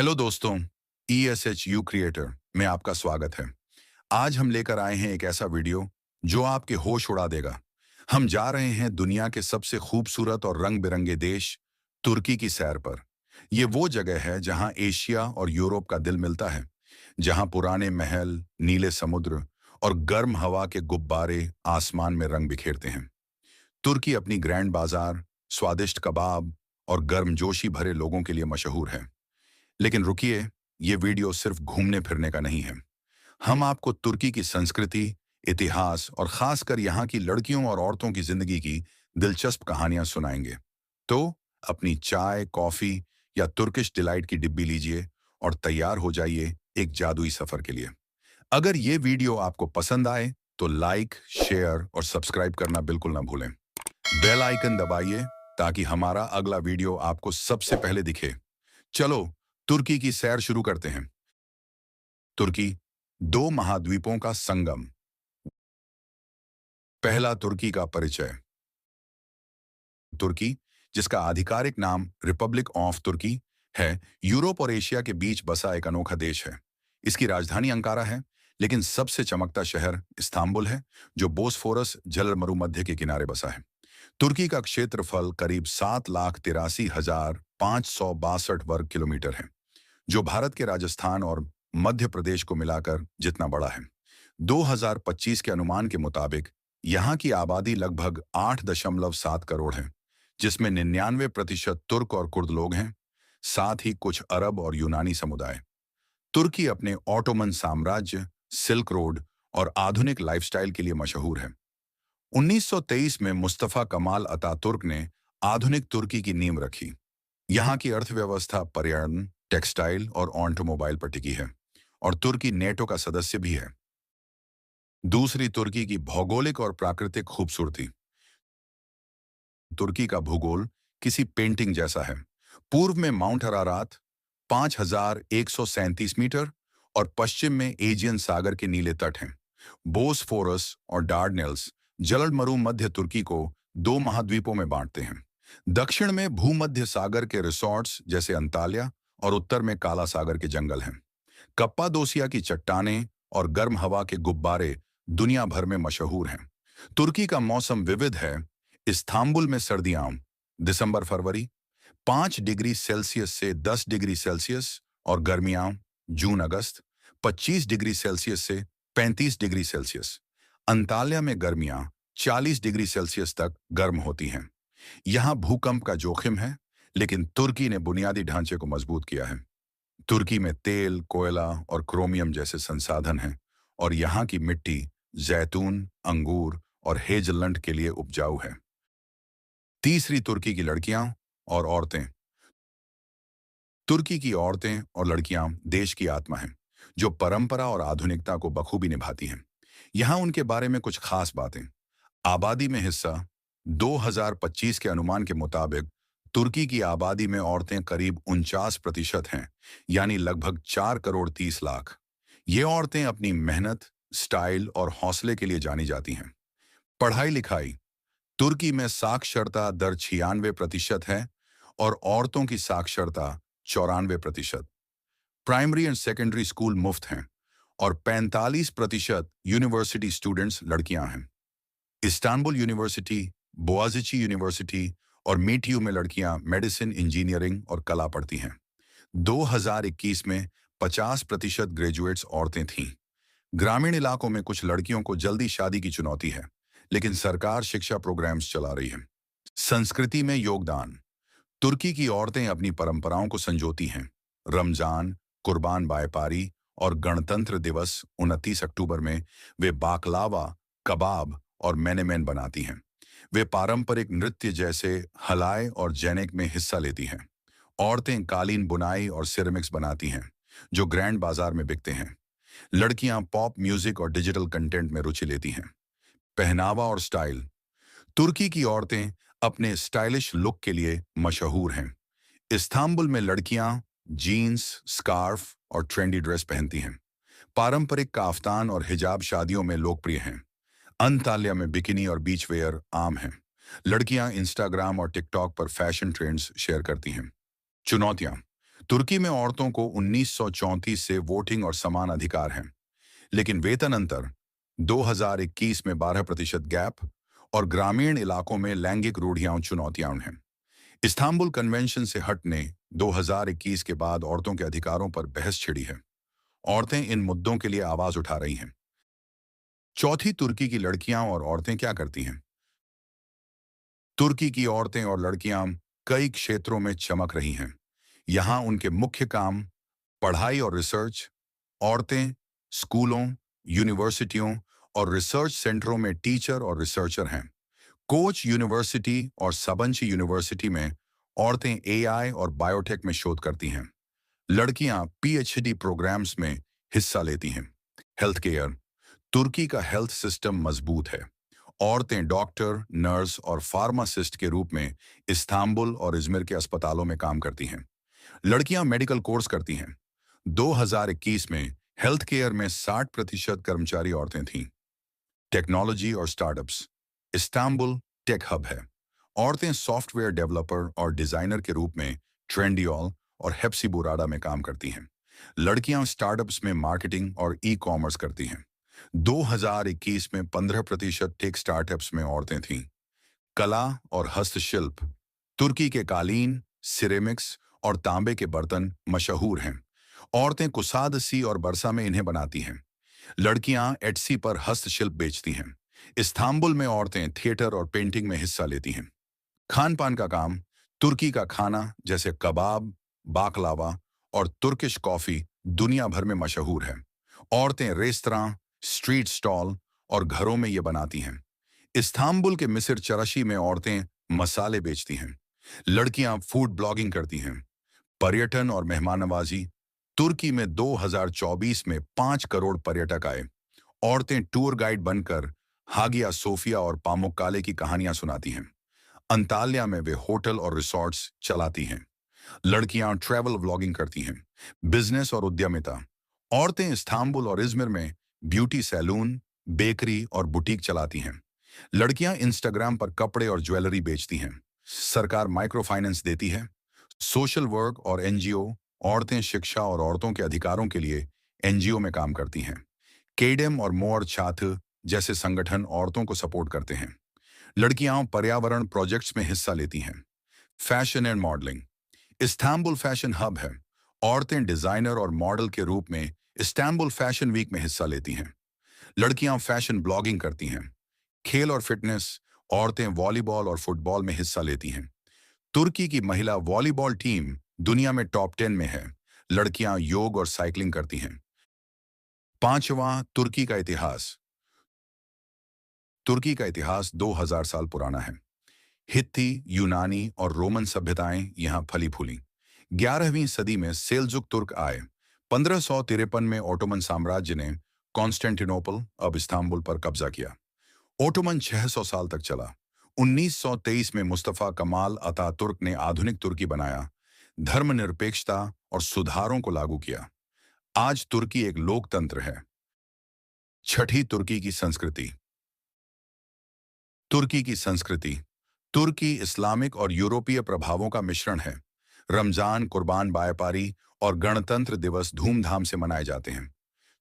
Hello दोस्तों, ESHU creator में आपका स्वागत है। आज हम लेकर आए हैं एक ऐसा वीडियो जो आपके होश उड़ा देगा। हम जा रहे हैं दुनिया के सबसे खूबसूरत और रंग-बिरंगे देश तुर्की की सैर पर। ये वो जगह है जहां एशिया और यूरोप का दिल मिलता है, जहां पुराने महल, नीले समुद्र और गर्म हवा के गुब्बारे आसमान में रंग बिखेरते हैं। तुर्की अपनी ग्रैंड बाजार, स्वादिष्ट कबाब और गर्मजोशी भरे लोगों के लिए मशहूर है। लेकिन रुकिए, ये वीडियो सिर्फ घूमने फिरने का नहीं है। हम आपको तुर्की की संस्कृति, इतिहास और खासकर यहाँ की लड़कियों और औरतों की जिंदगी की दिलचस्प कहानियां सुनाएंगे। तो अपनी चाय, कॉफी या तुर्किश डिलाइट की डिब्बी लीजिए और तैयार हो जाइए एक जादुई सफर के लिए। अगर ये वीडियो आपको पसंद आए तो लाइक, शेयर और सब्सक्राइब करना बिल्कुल ना भूलें। बेल आइकन दबाइए ताकि हमारा अगला वीडियो आपको सबसे पहले दिखे। चलो, तुर्की की सैर शुरू करते हैं। तुर्की दो महाद्वीपों का संगम। पहला, तुर्की का परिचय। तुर्की, जिसका आधिकारिक नाम रिपब्लिक ऑफ तुर्की है, यूरोप और एशिया के बीच बसा एक अनोखा देश है। इसकी राजधानी अंकारा है, लेकिन सबसे चमकता शहर इस्तांबुल है, जो बोस्फोरस जल मरुमध्य के किनारे बसा है। तुर्की का क्षेत्रफल करीब 7,83,562 वर्ग किलोमीटर है, जो भारत के राजस्थान और मध्य प्रदेश को मिलाकर जितना बड़ा है। 2025 के अनुमान के मुताबिक यहाँ की आबादी लगभग 8.7 करोड़ है, जिसमें 99% तुर्क और कुर्द लोग हैं, साथ ही कुछ अरब और यूनानी समुदाय। तुर्की अपने ऑटोमन साम्राज्य, सिल्क रोड और आधुनिक लाइफस्टाइल के लिए मशहूर है। 1923 में मुस्तफा कमाल अतातुर्क ने आधुनिक तुर्की की नींव रखी। यहाँ की अर्थव्यवस्था पर्यटन, टेक्सटाइल और ऑटोमोबाइल पर टिकी है, और तुर्की नेटो का सदस्य भी है। दूसरी, तुर्की की भौगोलिक और प्राकृतिक खूबसूरती। तुर्की का भूगोल किसी पेंटिंग जैसा है। पूर्व में माउंट अरारात 5,137 मीटर और पश्चिम में एजियन सागर के नीले तट हैं। बोस्फोरस और डार्डनेल्स जलमरू मध्य तुर्की को दो महाद्वीपों में बांटते हैं। दक्षिण में भूमध्य सागर के रिसोर्ट्स जैसे अंताल्या और उत्तर में काला सागर के जंगल हैं। कप्पादोसिया की चट्टानें और गर्म हवा के गुब्बारे दुनिया भर में मशहूर हैं। तुर्की का मौसम विविध है। इस्तांबुल में सर्दियां दिसंबर-फरवरी 5 डिग्री सेल्सियस से 10 डिग्री सेल्सियस और गर्मियां जून-अगस्त 25 डिग्री सेल्सियस से 35 डिग्री सेल्सियस। अंताल्या में गर्मियां 40 डिग्री सेल्सियस तक गर्म होती हैं। यहाँ भूकंप का जोखिम है, लेकिन तुर्की ने बुनियादी ढांचे को मजबूत किया है। तुर्की में तेल, कोयला और क्रोमियम जैसे संसाधन हैं, और यहाँ की मिट्टी जैतून, अंगूर और हेजलनट के लिए उपजाऊ है। तीसरी, तुर्की की लड़कियां और औरतें। तुर्की की औरतें और लड़कियां देश की आत्मा हैं, जो परंपरा और आधुनिकता को बखूबी निभाती हैं। यहाँ उनके बारे में कुछ खास बातें। आबादी में हिस्सा। 2025 के अनुमान के मुताबिक तुर्की की आबादी में औरतें करीब 49% हैं, यानी लगभग 4 करोड़ 30 लाख। ये औरतें अपनी मेहनत, स्टाइल और हौसले के लिए जानी जाती हैं। पढ़ाई लिखाई। तुर्की में साक्षरता दर 96% है और औरतों की साक्षरता 94%। प्राइमरी एंड सेकेंडरी स्कूल मुफ्त हैं और 45% यूनिवर्सिटी स्टूडेंट्स लड़कियां हैं। इस्तांबुल यूनिवर्सिटी, बोआजिची यूनिवर्सिटी और मीटीयू में लड़कियां मेडिसिन, इंजीनियरिंग और कला पढ़ती हैं। 2021 में 50% ग्रेजुएट्स औरतें थीं। ग्रामीण इलाकों में कुछ लड़कियों को जल्दी शादी की चुनौती है, लेकिन सरकार शिक्षा प्रोग्राम्स चला रही है। संस्कृति में योगदान। तुर्की की औरतें अपनी परंपराओं को संजोती हैं। रमजान, कुर्बान बायपारी और गणतंत्र दिवस 29 अक्टूबर में वे बाकलावा, कबाब और मेनेमेन बनाती हैं। वे पारंपरिक नृत्य जैसे हलाय और जैनेक में हिस्सा लेती हैं। औरतें कालीन बुनाई और सिरेमिक्स बनाती हैं, जो ग्रैंड बाजार में बिकते हैं। लड़कियां पॉप म्यूजिक और डिजिटल कंटेंट में रुचि लेती हैं। पहनावा और स्टाइल। तुर्की की औरतें अपने स्टाइलिश लुक के लिए मशहूर हैं। इस्तांबुल में लड़कियां जीन्स, स्कार्फ और ट्रेंडी ड्रेस पहनती हैं। पारंपरिक काफ्तान और हिजाब शादियों में लोकप्रिय हैं। अंताल्या में बिकिनी और बीच वेयर आम हैं। लड़कियां इंस्टाग्राम और टिकटॉक पर फैशन ट्रेंड्स शेयर करती हैं। चुनौतियां। तुर्की में औरतों को 1934 से वोटिंग और समान अधिकार हैं, लेकिन वेतन अंतर 2021 में 12% गैप और ग्रामीण इलाकों में लैंगिक रूढ़ियां चुनौतियां हैं। इस्तांबुल कन्वेंशन से हटने 2021 के बाद औरतों के अधिकारों पर बहस छिड़ी है। औरतें इन मुद्दों के लिए आवाज उठा रही हैं। चौथी, तुर्की की लड़कियां और औरतें क्या करती हैं? तुर्की की औरतें और लड़कियां कई क्षेत्रों में चमक रही हैं। यहाँ उनके मुख्य काम पढ़ाई और रिसर्च। औरतें स्कूलों, यूनिवर्सिटियों और रिसर्च सेंटरों में टीचर और रिसर्चर हैं। कोच यूनिवर्सिटी और सबंच यूनिवर्सिटी में औरतें एआई और बायोटेक में शोध करती हैं। लड़कियां पीएचडी प्रोग्राम्स में हिस्सा लेती हैं। हेल्थ केयर, तुर्की का हेल्थ सिस्टम मजबूत है। औरतें डॉक्टर, नर्स और फार्मासिस्ट के रूप में इस्तांबुल और इजमिर के अस्पतालों में काम करती हैं। लड़कियां मेडिकल कोर्स करती हैं। 2021 में हेल्थ केयर में 60% कर्मचारी औरतें थीं। टेक्नोलॉजी और स्टार्टअप्स, इस्तांबुल टेक हब है। औरतें सॉफ्टवेयर डेवलपर और डिजाइनर के रूप में ट्रेंडियोल और हेप्सीबुराडा में काम करती हैं। लड़कियां स्टार्टअप्स में मार्केटिंग और ई कॉमर्स करती हैं। 2021 में 15% टेक स्टार्टअप्स में औरतें थीं। कला और हस्तशिल्प, तुर्की के कालीन, सिरेमिक्स और तांबे के बर्तन मशहूर हैं। औरतें कुसादसी और बरसा में इन्हें बनाती हैं। लड़कियां एटसी पर हस्तशिल्प बेचती हैं। इस्तांबुल में औरतें थिएटर और पेंटिंग में हिस्सा लेती हैं। खान पान का काम, तुर्की का खाना जैसे कबाब, बाकलावा और तुर्किश कॉफी दुनिया भर में मशहूर है। औरतें रेस्तरां, स्ट्रीट स्टॉल और घरों में ये बनाती हैं। इस्तांबुल के मिस्र चरशी में औरतें मसाले बेचती हैं। लड़कियां फूड ब्लॉगिंग करती हैं। पर्यटन और मेहमान नवाजी, तुर्की में 2024 में 5 करोड़ पर्यटक आए। औरतें टूर गाइड बनकर हागिया सोफिया और पामुक्काले की कहानियां सुनाती हैं। अंताल्या में वे होटल और रिसॉर्ट्स चलाती हैं। लड़कियां ट्रैवल व्लॉगिंग करती हैं। बिजनेस और उद्यमिता, औरतें इस्तांबुल और इजमिर में ब्यूटी सैलून, बेकरी और बुटीक चलाती हैं। लड़कियां इंस्टाग्राम पर कपड़े और ज्वेलरी बेचती हैं। सरकार माइक्रो फाइनेंस देती है। सोशल वर्क और एनजीओ, औरतें शिक्षा और औरतों के अधिकारों के लिए एनजीओ में काम करती हैं। केडेम और मोर छात्र जैसे संगठन औरतों को सपोर्ट करते हैं। लड़कियां पर्यावरण प्रोजेक्ट्स में हिस्सा लेती हैं। Fashion and modelling, Istanbul fashion hub है। औरतें डिजाइनर और मॉडल के रूप में इस्तांबुल फैशन वीक में हिस्सा लेती हैं। लड़कियां फैशन ब्लॉगिंग करती हैं। खेल और फिटनेस, औरतें वॉलीबॉल और फुटबॉल में हिस्सा लेती हैं। तुर्की की महिला वॉलीबॉल टीम दुनिया में टॉप 10 में है। लड़कियां योग और साइकिलिंग करती हैं। पांचवां, तुर्की का इतिहास। तुर्की का इतिहास 2000 साल पुराना है। हित्ती, यूनानी और रोमन सभ्यताएं यहां फली फूली। 11वीं सदी में सेल्जुक तुर्क आए। 1553 में ओटोमन साम्राज्य ने कॉन्स्टेंटिनोपल, अब इस्तांबुल पर कब्जा किया। ओटोमन 600 साल तक चला। 1923 में मुस्तफा कमाल अतातुर्क ने आधुनिक तुर्की बनाया, धर्मनिरपेक्षता और सुधारों को लागू किया। आज तुर्की एक लोकतंत्र है। छठी, तुर्की की संस्कृति। तुर्की की संस्कृति, तुर्की इस्लामिक और यूरोपीय प्रभावों का मिश्रण है। रमजान, कुर्बान बायपारी और गणतंत्र दिवस धूमधाम से मनाए जाते हैं।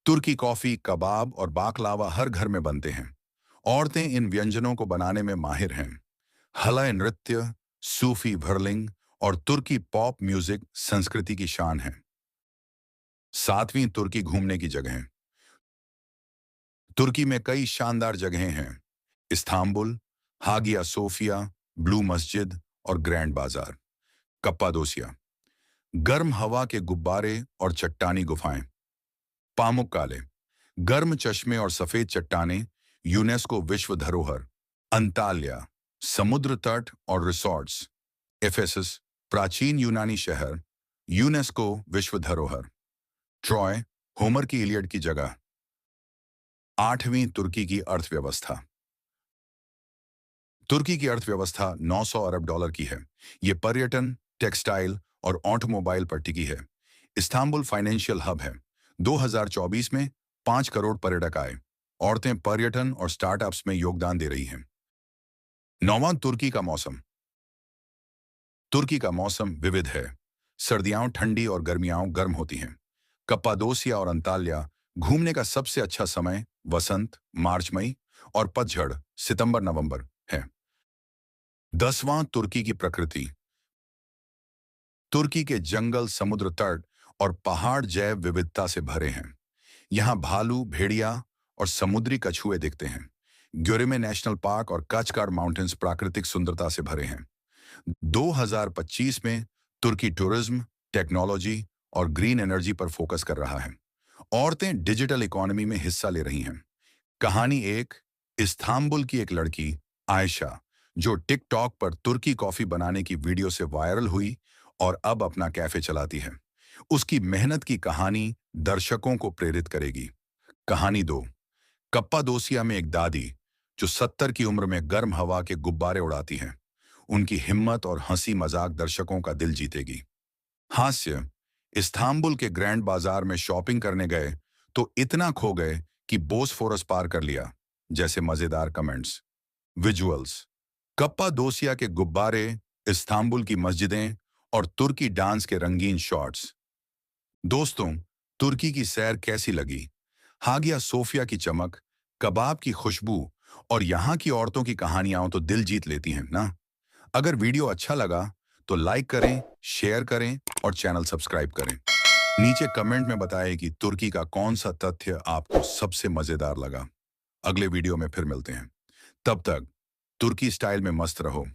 तुर्की कॉफी, कबाब और बाकलावा हर घर में बनते हैं। औरतें इन व्यंजनों को बनाने में माहिर हैं। हलय नृत्य, सूफी भरलिंग और तुर्की पॉप म्यूजिक संस्कृति की शान है। सातवीं, तुर्की घूमने की जगहें। तुर्की में कई शानदार जगहें हैं। इस्तांबुल, हागिया सोफिया, ब्लू मस्जिद और ग्रैंड बाजार। कप्पादोसिया, गर्म हवा के गुब्बारे और चट्टानी गुफाएं। पामुक्काले, गर्म चश्मे और सफेद चट्टानें, यूनेस्को विश्व धरोहर। अंताल्या, समुद्र तट और रिसॉर्ट्स। एफेसस, प्राचीन यूनानी शहर, यूनेस्को विश्व धरोहर। ट्रॉय, होमर की इलियड की जगह। आठवीं, तुर्की की अर्थव्यवस्था। तुर्की की अर्थव्यवस्था 900 अरब डॉलर की है। ये पर्यटन, टेक्सटाइल और ऑटोमोबाइल पर टिकी है। इस्तांबुल फाइनेंशियल हब है। 2024 में 5 करोड़ पर्यटक आए। औरतें पर्यटन और स्टार्टअप्स में योगदान दे रही हैं। नौवां, तुर्की का मौसम। तुर्की का मौसम विविध है। सर्दियां ठंडी और गर्मियां गर्म होती हैं। कप्पादोसिया और अंताल्या घूमने का सबसे अच्छा समय वसंत मार्च मई और पतझड़ सितंबर नवंबर है। 10वां तुर्की की प्रकृति। तुर्की के जंगल समुद्र तट और पहाड़ जैव विविधता से भरे हैं। यहाँ भालू भेड़िया और समुद्री कछुए दिखते हैं। ग्योरेमे नेशनल पार्क और कचकाड़ माउंटेन्स प्राकृतिक सुंदरता से भरे हैं। 2025 में तुर्की टूरिज्म, टेक्नोलॉजी और ग्रीन एनर्जी पर फोकस कर रहा है। औरतें डिजिटल इकोनॉमी में हिस्सा ले रही हैं। कहानी एक, इस्तांबुल की एक लड़की आयशा जो टिकटॉक पर तुर्की कॉफी बनाने की वीडियो से वायरल हुई और अब अपना कैफे चलाती है। उसकी मेहनत की कहानी दर्शकों को प्रेरित करेगी। कहानी दो, कप्पादोसिया में एक दादी जो 70 की उम्र में गर्म हवा के गुब्बारे उड़ाती हैं। उनकी हिम्मत और हंसी मजाक दर्शकों का दिल जीतेगी। हास्य, इस्तांबुल के ग्रैंड बाजार में शॉपिंग करने गए तो इतना खो गए कि बोस्फोरस पार कर लिया, जैसे मजेदार कमेंट्स। विजुअल्स, कप्पादोसिया के गुब्बारे, इस्तांबुल की मस्जिदें और तुर्की डांस के रंगीन शॉट्स। दोस्तों, तुर्की की सैर कैसी लगी? हागिया सोफिया की चमक, कबाब की खुशबू और यहाँ की औरतों की कहानियां तो दिल जीत लेती हैं ना। अगर वीडियो अच्छा लगा तो लाइक करें, शेयर करें और चैनल सब्सक्राइब करें। नीचे कमेंट में बताएं कि तुर्की का कौन सा तथ्य आपको सबसे मजेदार लगा। अगले वीडियो में फिर मिलते हैं। तब तक तुर्की स्टाइल में मस्त रहो।